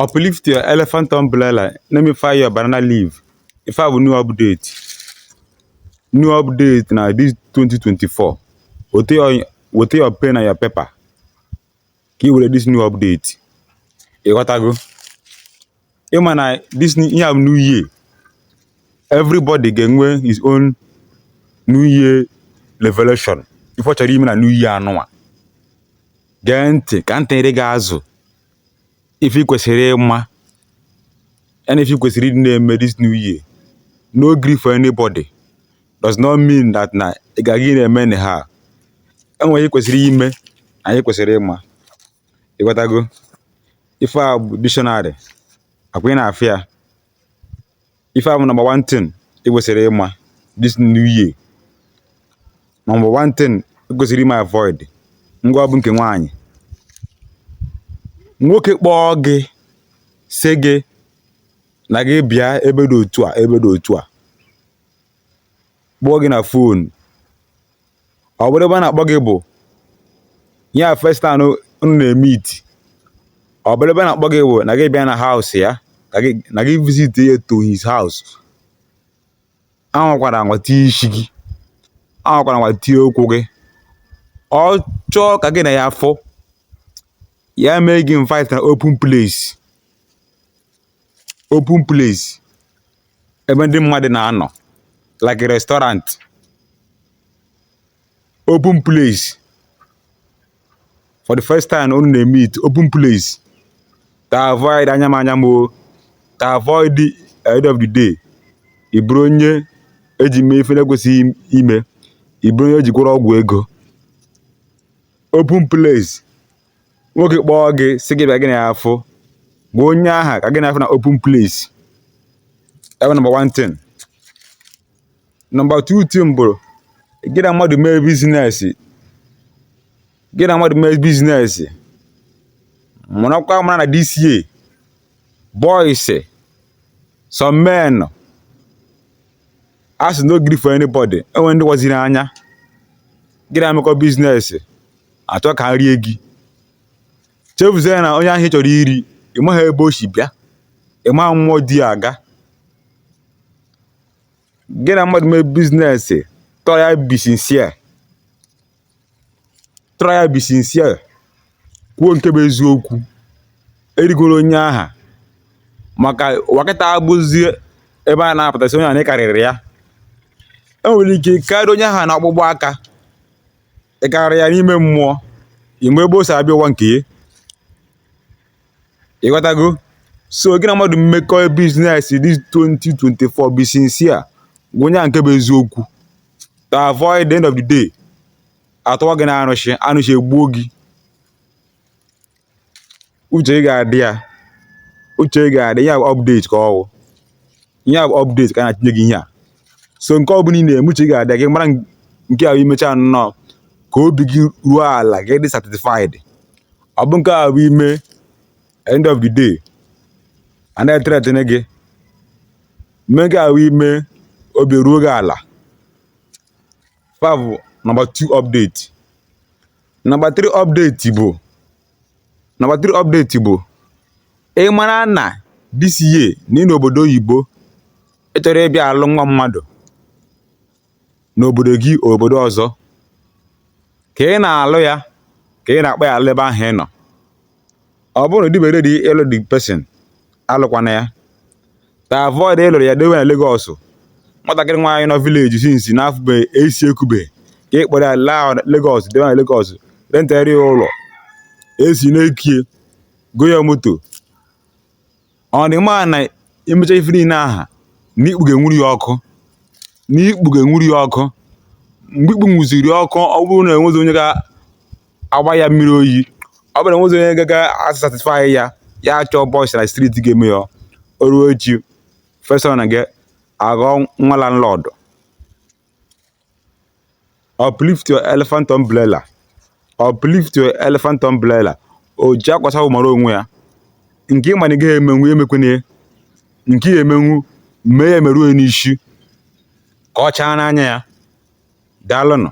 Uplift your elephant umbrella. Let me fire your banana leaf. If I have a new update. New update now this 2024. With your pen and your paper. Keep with this new update. You got to go. You man, this you have new year. Everybody getting his own new year revelation. If what you mean a new year no. Gente, can't regazo. If you question ma, and if you question name this new year, no grief for anybody. Does not mean that na igagine many ha. And when you question me, and you question ma, you gotta go. If I have dictionary, I go in affair. If I have number one thing, it was a ma this new year. Number one thing, it was my avoid. Ngo abunke nwanyi. Nwoke kpọọ gị sị gị na gị bịa ebe dị otu a kpọọ gị na phone ọ bụrụ ebe a na-akpọ gị bụ ya first time unu na-meet ọ bụrụ ebe a na-akpọ gị bụ na gị bịa na house ya na gị visit ya to his house anwakwara anwata isi gị anwakwara anwata okwu gị ọ chọọ ka gị na ya afọ ya mee gị invite na open place ebe ndị mmadụ na-anọ like a restaurant open place for the first time unu na-meet open place to avoid anyamanyamo to avoid the end of the day ị bụrụ onye eji mee ife na-ekwesịghị ime ị bụrụ onye ejikwara ọgwụ ego open place nwoke kpọọ gị sị gị bịa gị na ya afọ bụ onye aha ka gị na afọ na open place ebe number one thing. Number two thing bro, gị na mmadụ mee business mụnakwa mara na this year boys some men as no gree for anybody enwe ndị waziri anya gị na-amekọ business achọ ka nrie gị chefuzie na onye ahụ chọrọ iri ịmaghị ebe o si bịa ịma mmụọ dị aga gị na mmadụ mee business try be sincere kwuo nke bụ eziokwu erigoro onye aha maka wakịta abụzie ebe a na-apụtasị onye a na-ekarịrị ya enwere ike karịa onye aha na ọkpụkpụ aka ịkarịrị ya n'ime mmụọ ime ebe o si abịa ụwa nke ya ịghọtago so gị na mmadụ mmekọ business this 2024 be sincere onye nke bụ eziokwu to avoid the end of the day atụwa gị na anụshi egbuo gị uche ga-adị ya ihe update ka ọwụ ihe update ka na-atinye gị ihe a so nke ọ bụla ị na-eme uche ga-adị gị mara nke ahụ imecha nnọọ ka obi gị ruo ala gị dị satisfied ọ bụ nke ahụ ime end of the day anaghị threaten gị mee nke ahụ ime obi ruo gị ala. 5 number 2 update. Number 3 update bụ ị mara na this year n'ime obodo oyibo ị chọrọ ịbịa alụ nwa mmadụ n'obodo gị obodo ọzọ ka ị na-alụ ya ka ị na-akpa ya alụ ebe ahụ ị nọ ọ bụrụ na dibere dị ịlụ the person alụkwana ya to avoid ịlụrụ ya dewe na Lagos nwatakịrị nwaanyị nọ village since n'afọ esi ekube ka ị kpọrọ ya Lagos dewe na Lagos rentari ụlọ esi n'ekie go ya moto ọ dị mma na imecha ife niile aha n'ikpu ga-enwuru ya ọkụ mgbe ikpu nwụziri ọkụ ọ bụrụ na enwezi onye ga-agba ya mmiri oyi ọ bụrụ na enwezi onye ga-satisfy ya chọọ bọs na street ga-eme ya o ruo echi fesa na gị aghọ nwa landlord. Uplift your elephant umbrella o ji akwasa mara onwe ya nke ịma na ị ga-emenwu emekwenye nke ya emenwu mee ya emeruo n'isi ka ọ chaa n'anya ya daalụnụ.